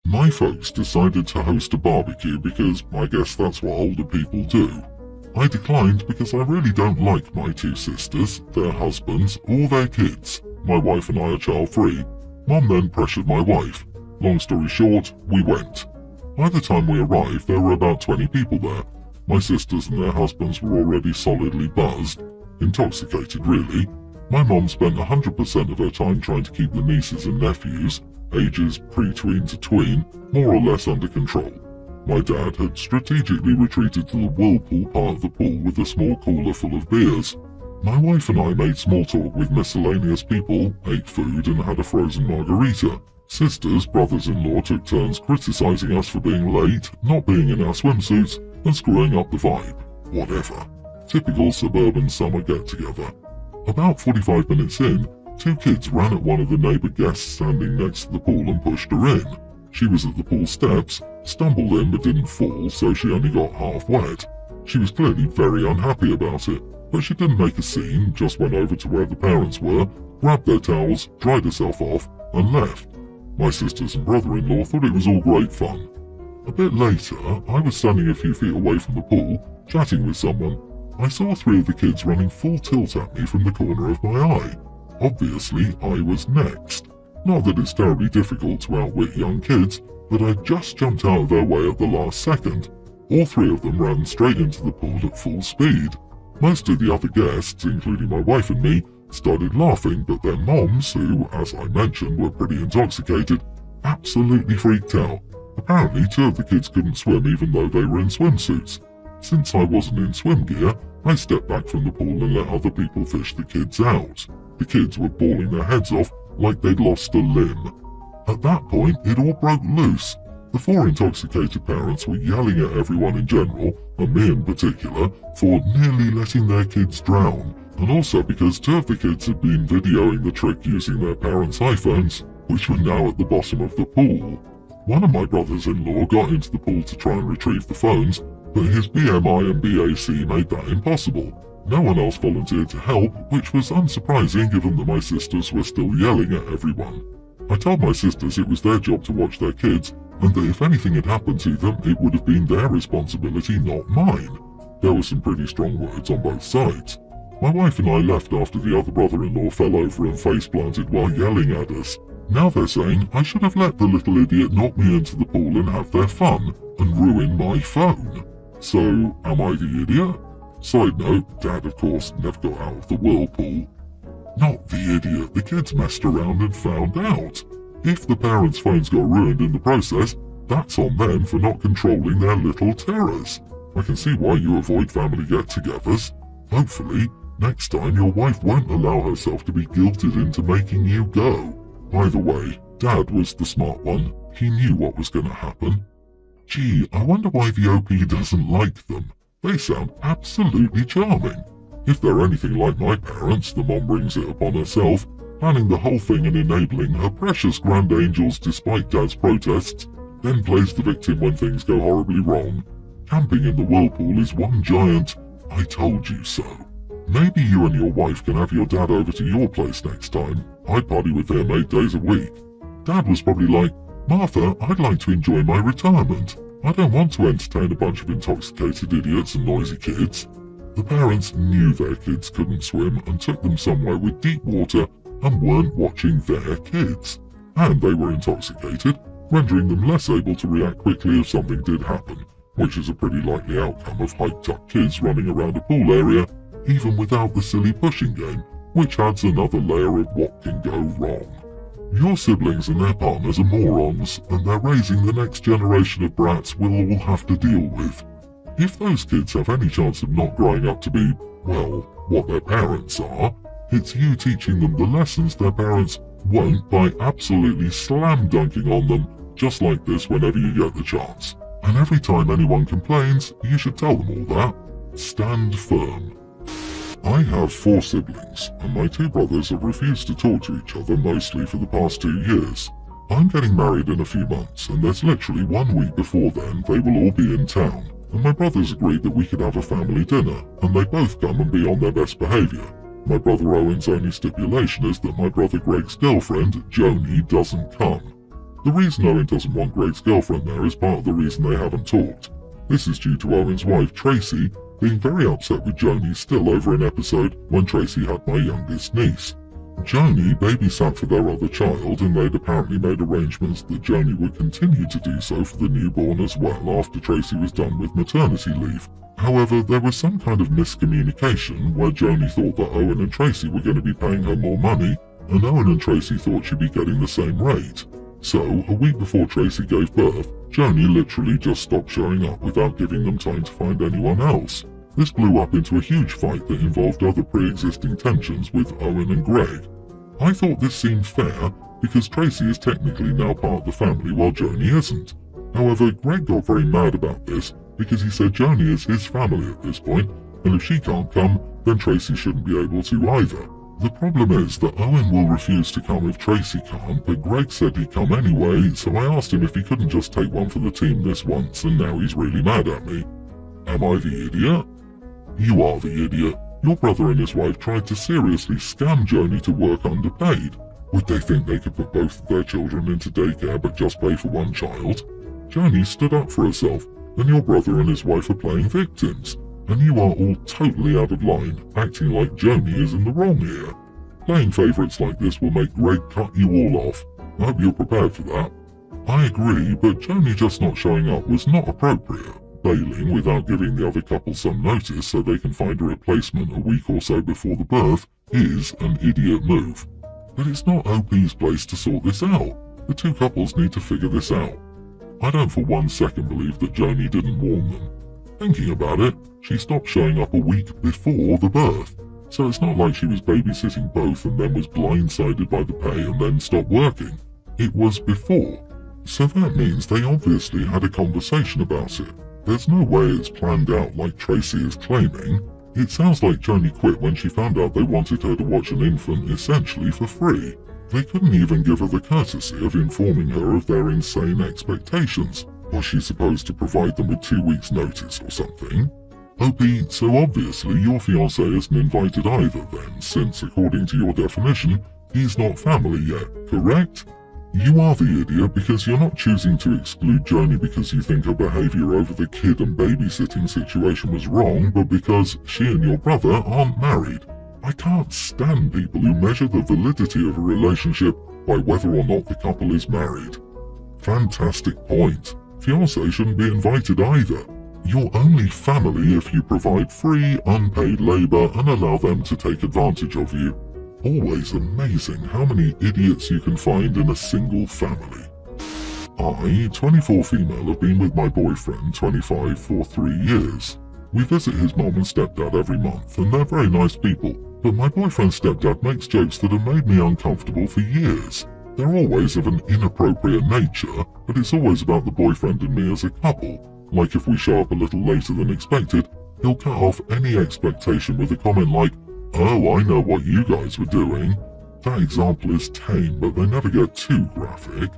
My folks decided to host a barbecue because I guess that's what older people do. I declined because I really don't like my two sisters, their husbands, or their kids. My wife and I are child-free. Mum then pressured my wife. Long story short, we went. By the time we arrived, there were about 20 people there. My sisters and their husbands were already solidly buzzed. Intoxicated, really. My mom spent 100% of her time trying to keep the nieces and nephews, ages pre-tween to tween, more or less under control. My dad had strategically retreated to the whirlpool part of the pool with a small cooler full of beers. My wife and I made small talk with miscellaneous people, ate food and had a frozen margarita. Sisters, brothers-in-law took turns criticizing us for being late, not being in our swimsuits, and screwing up the vibe. Whatever. Typical suburban summer get-together. About 45 minutes in, two kids ran at one of the neighbor guests standing next to the pool and pushed her in. She was at the pool steps, stumbled in but didn't fall, so she only got half wet. She was clearly very unhappy about it, but she didn't make a scene, just went over to where the parents were, grabbed their towels, dried herself off, and left. My sisters and brother-in-law thought it was all great fun. A bit later, I was standing a few feet away from the pool, chatting with someone. I saw three of the kids running full tilt at me from the corner of my eye. Obviously, I was next. Not that it's terribly difficult to outwit young kids, but I just jumped out of their way at the last second. All three of them ran straight into the pool at full speed. Most of the other guests, including my wife and me, started laughing, but their moms, who, as I mentioned, were pretty intoxicated, absolutely freaked out. Apparently, two of the kids couldn't swim even though they were in swimsuits. Since I wasn't in swim gear, I stepped back from the pool and let other people fish the kids out. The kids were bawling their heads off like they'd lost a limb. At that point, it all broke loose. The four intoxicated parents were yelling at everyone in general, and me in particular, for nearly letting their kids drown, and also because two of the kids had been videoing the trick using their parents' iPhones, which were now at the bottom of the pool. One of my brothers-in-law got into the pool to try and retrieve the phones, but his BMI and BAC made that impossible. No one else volunteered to help, which was unsurprising given that my sisters were still yelling at everyone. I told my sisters it was their job to watch their kids, and that if anything had happened to them, it would have been their responsibility, not mine. There were some pretty strong words on both sides. My wife and I left after the other brother-in-law fell over and face-planted while yelling at us. Now they're saying I should have let the little idiot knock me into the pool and have their fun, and ruin my phone. So, am I the idiot? Side note, Dad of course never got out of the whirlpool. Not the idiot, the kids messed around and found out. If the parents' phones got ruined in the process, that's on them for not controlling their little terrors. I can see why you avoid family get-togethers. Hopefully, next time your wife won't allow herself to be guilted into making you go. Either way, Dad was the smart one. He knew what was going to happen. Gee, I wonder why the OP doesn't like them. They sound absolutely charming. If they're anything like my parents, the mom brings it upon herself, planning the whole thing and enabling her precious grand angels despite Dad's protests, then plays the victim when things go horribly wrong. Camping in the whirlpool is one giant "I told you so." Maybe you and your wife can have your dad over to your place next time. I'd party with him 8 days a week. Dad was probably like, "Martha, I'd like to enjoy my retirement. I don't want to entertain a bunch of intoxicated idiots and noisy kids." The parents knew their kids couldn't swim and took them somewhere with deep water and weren't watching their kids. And they were intoxicated, rendering them less able to react quickly if something did happen, which is a pretty likely outcome of hyped-up kids running around a pool area, even without the silly pushing game, which adds another layer of what can go wrong. Your siblings and their partners are morons, and they're raising the next generation of brats we'll all have to deal with. If those kids have any chance of not growing up to be, well, what their parents are, it's you teaching them the lessons their parents won't by absolutely slam-dunking on them just like this whenever you get the chance. And every time anyone complains, you should tell them all that. Stand firm. I have 4 siblings, and my 2 brothers have refused to talk to each other mostly for the past 2 years. I'm getting married in a few months, and there's literally 1 week before then they will all be in town, and my brothers agreed that we could have a family dinner, and they both come and be on their best behaviour. My brother Owen's only stipulation is that my brother Greg's girlfriend, Joni, doesn't come. The reason Owen doesn't want Greg's girlfriend there is part of the reason they haven't talked. This is due to Owen's wife, Tracy, being very upset with Joni still over an episode when Tracy had my youngest niece. Joni babysat for their other child, and they'd apparently made arrangements that Joni would continue to do so for the newborn as well after Tracy was done with maternity leave. However, there was some kind of miscommunication where Joni thought that Owen and Tracy were going to be paying her more money, and Owen and Tracy thought she'd be getting the same rate. So, a week before Tracy gave birth, Joni literally just stopped showing up without giving them time to find anyone else. This blew up into a huge fight that involved other pre-existing tensions with Owen and Greg. I thought this seemed fair because Tracy is technically now part of the family while Joni isn't. However, Greg got very mad about this because he said Joni is his family at this point, and if she can't come, then Tracy shouldn't be able to either. The problem is that Owen will refuse to come if Tracy can't, but Greg said he'd come anyway, so I asked him if he couldn't just take one for the team this once, and now he's really mad at me. Am I the idiot? You are the idiot. Your brother and his wife tried to seriously scam Joni to work underpaid. Would they think they could put both of their children into daycare but just pay for one child? Joni stood up for herself, and your brother and his wife are playing victims. And you are all totally out of line, acting like Joni is in the wrong here. Playing favourites like this will make Greg cut you all off. I hope you're prepared for that. I agree, but Joni just not showing up was not appropriate. Bailing without giving the other couple some notice so they can find a replacement a week or so before the birth is an idiot move. But it's not OP's place to sort this out. The two couples need to figure this out. I don't for 1 second believe that Joni didn't warn them. Thinking about it, she stopped showing up a week before the birth, so it's not like she was babysitting both and then was blindsided by the pay and then stopped working. It was before, so that means they obviously had a conversation about it. There's no way it's planned out like Tracy is claiming. It sounds like Joni quit when she found out they wanted her to watch an infant essentially for free. They couldn't even give her the courtesy of informing her of their insane expectations. Was she supposed to provide them with 2 weeks' notice or something? OP, so obviously your fiancé isn't invited either then, since according to your definition, he's not family yet, correct? You are the idiot because you're not choosing to exclude Joni because you think her behaviour over the kid and babysitting situation was wrong, but because she and your brother aren't married. I can't stand people who measure the validity of a relationship by whether or not the couple is married. Fantastic point. Fiancé shouldn't be invited either. You're only family if you provide free, unpaid labour and allow them to take advantage of you. Always amazing how many idiots you can find in a single family. I, 24 female, have been with my boyfriend, 25, for 3 years. We visit his mom and stepdad every month, and they're very nice people, but my boyfriend's stepdad makes jokes that have made me uncomfortable for years. They're always of an inappropriate nature, but it's always about the boyfriend and me as a couple. Like if we show up a little later than expected, he'll cut off any expectation with a comment like, "Oh, I know what you guys were doing." That example is tame, but they never get too graphic.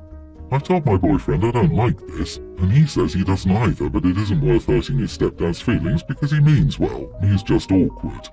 I've told my boyfriend I don't like this, and he says he doesn't either, but it isn't worth hurting his stepdad's feelings because he means well, he's just awkward.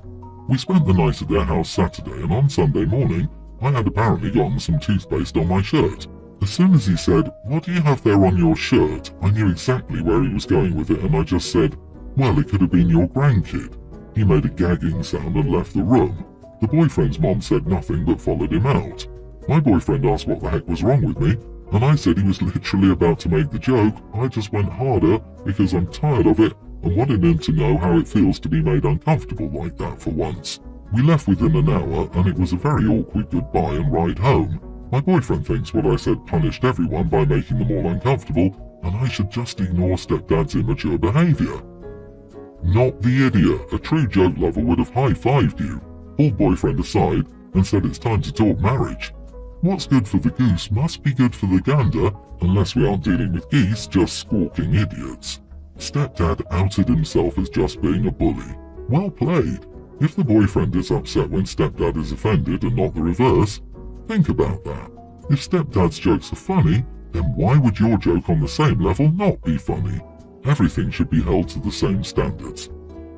We spent the night at their house Saturday, and on Sunday morning, I had apparently gotten some toothpaste on my shirt. As soon as he said, "What do you have there on your shirt?" I knew exactly where he was going with it, and I just said, "Well, it could have been your grandkid." He made a gagging sound and left the room. The boyfriend's mom said nothing but followed him out. My boyfriend asked what the heck was wrong with me, and I said he was literally about to make the joke. I just went harder because I'm tired of it and wanted him to know how it feels to be made uncomfortable like that for once. We left within an hour, and it was a very awkward goodbye and ride home. My boyfriend thinks what I said punished everyone by making them all uncomfortable, and I should just ignore stepdad's immature behaviour. Not the idiot. A true joke lover would have high-fived you, pulled boyfriend aside, and said it's time to talk marriage. What's good for the goose must be good for the gander, unless we aren't dealing with geese, just squawking idiots. Stepdad outed himself as just being a bully. Well played. If the boyfriend is upset when stepdad is offended and not the reverse, think about that. If stepdad's jokes are funny, then why would your joke on the same level not be funny? Everything should be held to the same standards.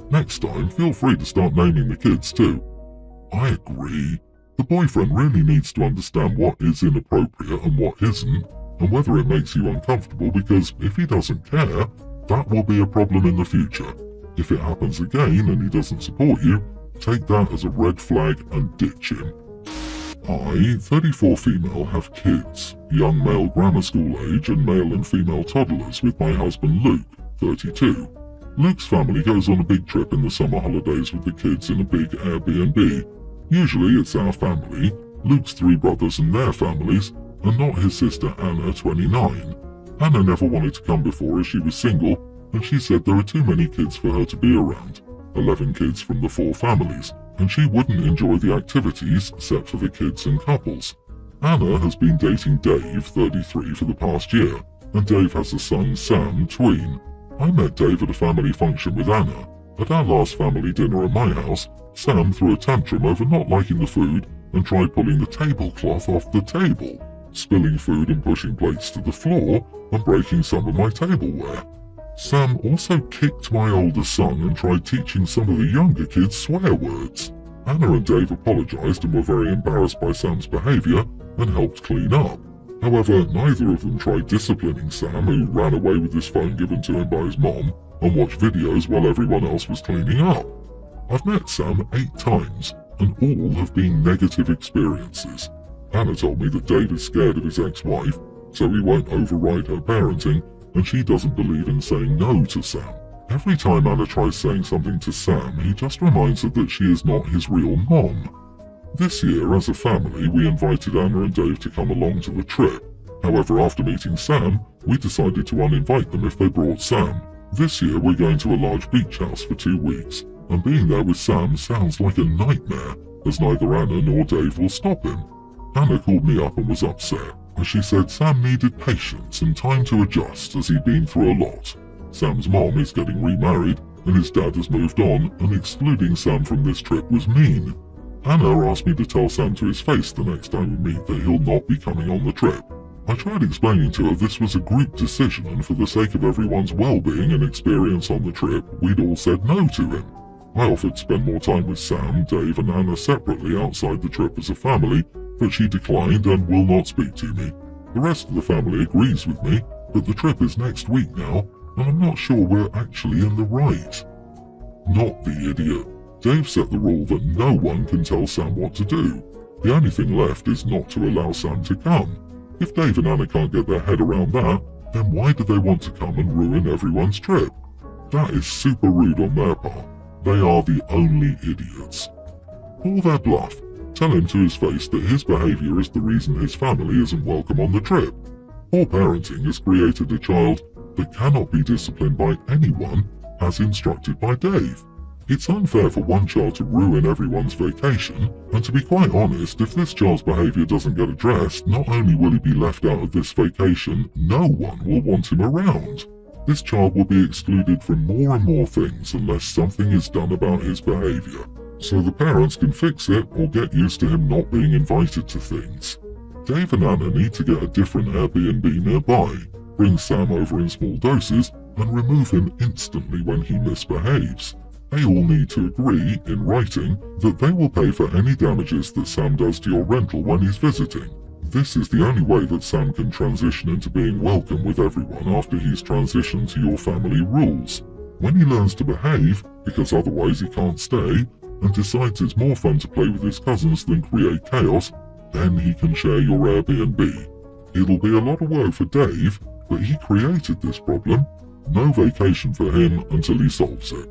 Next time, feel free to start naming the kids too. I agree. The boyfriend really needs to understand what is inappropriate and what isn't. and whether it makes you uncomfortable, because if he doesn't care, that will be a problem in the future. If it happens again and he doesn't support you, take that as a red flag and ditch him. I, 34 female, have kids, young male grammar school age and male and female toddlers, with my husband Luke, 32. Luke's family goes on a big trip in the summer holidays with the kids in a big Airbnb. Usually it's our family, Luke's 3 brothers and their families, and not his sister Anna, 29. Anna never wanted to come before as she was single, and she said there are too many kids for her to be around, 11 kids from the 4 families, and she wouldn't enjoy the activities except for the kids and couples. Anna has been dating Dave, 33, for the past year, and Dave has a son, Sam, tween. I met Dave at a family function with Anna. At our last family dinner at my house, Sam threw a tantrum over not liking the food and tried pulling the tablecloth off the table, spilling food and pushing plates to the floor and breaking some of my tableware. Sam also kicked my older son and tried teaching some of the younger kids swear words. Anna and Dave apologized and were very embarrassed by Sam's behavior and helped clean up. However, neither of them tried disciplining Sam, who ran away with his phone given to him by his mom and watched videos while everyone else was cleaning up. I've met Sam 8 times, and all have been negative experiences. Anna told me that Dave is scared of his ex-wife, so he won't override her parenting, and she doesn't believe in saying no to Sam. Every time Anna tries saying something to Sam, he just reminds her that she is not his real mom. This year, as a family, we invited Anna and Dave to come along to the trip. However, after meeting Sam, we decided to uninvite them if they brought Sam. This year, we're going to a large beach house for 2 weeks, and being there with Sam sounds like a nightmare, as neither Anna nor Dave will stop him. Anna called me up and was upset, as she said Sam needed patience and time to adjust as he'd been through a lot. Sam's mom is getting remarried, and his dad has moved on, and excluding Sam from this trip was mean. Anna asked me to tell Sam to his face the next time we meet that he'll not be coming on the trip. I tried explaining to her this was a group decision, and for the sake of everyone's well-being and experience on the trip, we'd all said no to him. I offered to spend more time with Sam, Dave and Anna separately outside the trip as a family, but she declined and will not speak to me. The rest of the family agrees with me, but the trip is next week now, and I'm not sure we're actually in the right. Not the idiot. Dave set the rule that no one can tell Sam what to do. The only thing left is not to allow Sam to come. If Dave and Anna can't get their head around that, then why do they want to come and ruin everyone's trip? That is super rude on their part. They are the only idiots. Call their bluff. Tell him to his face that his behavior is the reason his family isn't welcome on the trip. Poor parenting has created a child that cannot be disciplined by anyone as instructed by Dave. It's unfair for one child to ruin everyone's vacation, and to be quite honest, if this child's behavior doesn't get addressed, not only will he be left out of this vacation, no one will want him around. This child will be excluded from more and more things unless something is done about his behavior, so the parents can fix it or get used to him not being invited to things. Dave and Anna need to get a different Airbnb nearby, bring Sam over in small doses, and remove him instantly when he misbehaves. They all need to agree, in writing, that they will pay for any damages that Sam does to your rental when he's visiting. This is the only way that Sam can transition into being welcome with everyone after he's transitioned to your family rules. When he learns to behave, because otherwise he can't stay, and decides it's more fun to play with his cousins than create chaos, then he can share your Airbnb. It'll be a lot of work for Dave, but he created this problem. No vacation for him until he solves it.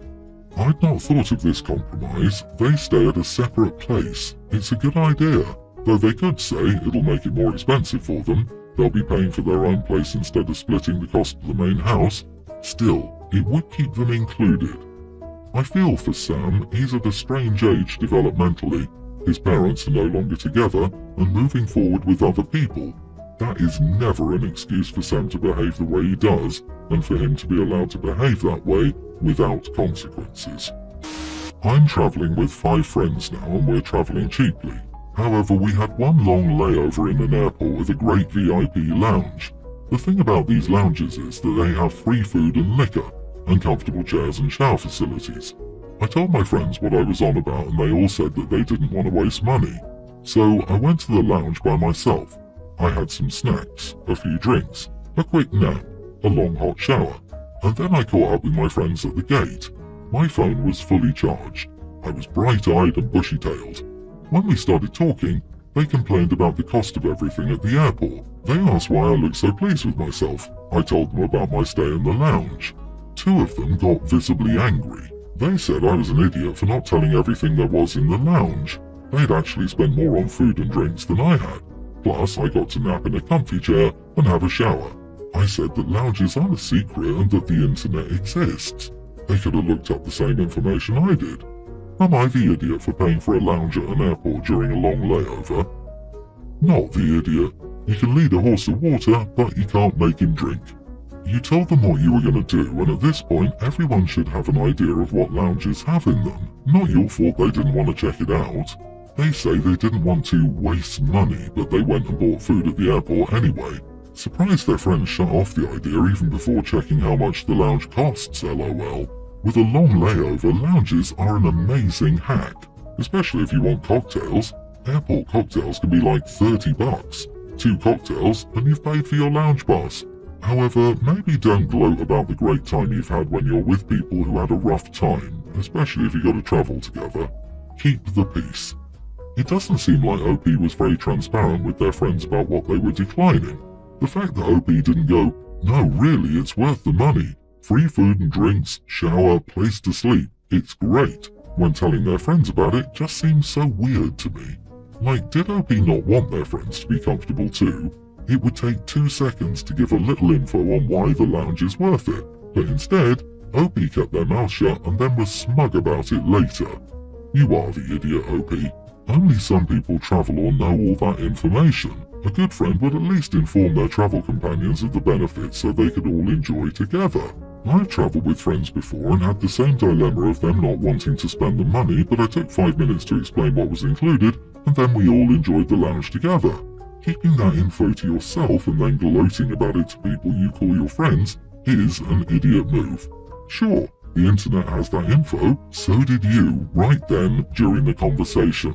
I'd not thought of this compromise. They stay at a separate place. It's a good idea, though they could say it'll make it more expensive for them. They'll be paying for their own place instead of splitting the cost of the main house. Still, it would keep them included. I feel for Sam. He's at a strange age developmentally. His parents are no longer together and moving forward with other people. That is never an excuse for Sam to behave the way he does, and for him to be allowed to behave that way without consequences. I'm travelling with 5 friends now, and we're travelling cheaply. However, we had one long layover in an airport with a great VIP lounge. The thing about these lounges is that they have free food and liquor, and comfortable chairs and shower facilities. I told my friends what I was on about, and they all said that they didn't want to waste money. So I went to the lounge by myself. I had some snacks, a few drinks, a quick nap, a long hot shower, and then I caught up with my friends at the gate. My phone was fully charged. I was bright-eyed and bushy-tailed. When we started talking, they complained about the cost of everything at the airport. They asked why I looked so pleased with myself. I told them about my stay in the lounge. Two of them got visibly angry. They said I was an idiot for not telling everything there was in the lounge. They'd actually spent more on food and drinks than I had. Plus, I got to nap in a comfy chair and have a shower. I said that lounges aren't a secret and that the internet exists. They could have looked up the same information I did. Am I the idiot for paying for a lounge at an airport during a long layover? Not the idiot. You can lead a horse to water, but you can't make him drink. You told them what you were going to do, and at this point, everyone should have an idea of what lounges have in them. Not your fault they didn't want to check it out. They say they didn't want to waste money, but they went and bought food at the airport anyway. Surprised their friends shut off the idea even before checking how much the lounge costs, lol. With a long layover, lounges are an amazing hack, especially if you want cocktails. Airport cocktails can be like $30. 2 cocktails and you've paid for your lounge pass. However, maybe don't gloat about the great time you've had when you're with people who had a rough time, especially if you got to travel together. Keep the peace. It doesn't seem like OP was very transparent with their friends about what they were declining. The fact that OP didn't go, "No, really, it's worth the money. Free food and drinks, shower, place to sleep, it's great," when telling their friends about it just seems so weird to me. Like, did OP not want their friends to be comfortable too? It would take 2 seconds to give a little info on why the lounge is worth it, but instead, OP kept their mouth shut and then was smug about it later. You are the idiot, OP. Only some people travel or know all that information. A good friend would at least inform their travel companions of the benefits so they could all enjoy together. I've travelled with friends before and had the same dilemma of them not wanting to spend the money, but I took 5 minutes to explain what was included, and then we all enjoyed the lounge together. Keeping that info to yourself and then gloating about it to people you call your friends is an idiot move. Sure, the internet has that info, so did you right then during the conversation.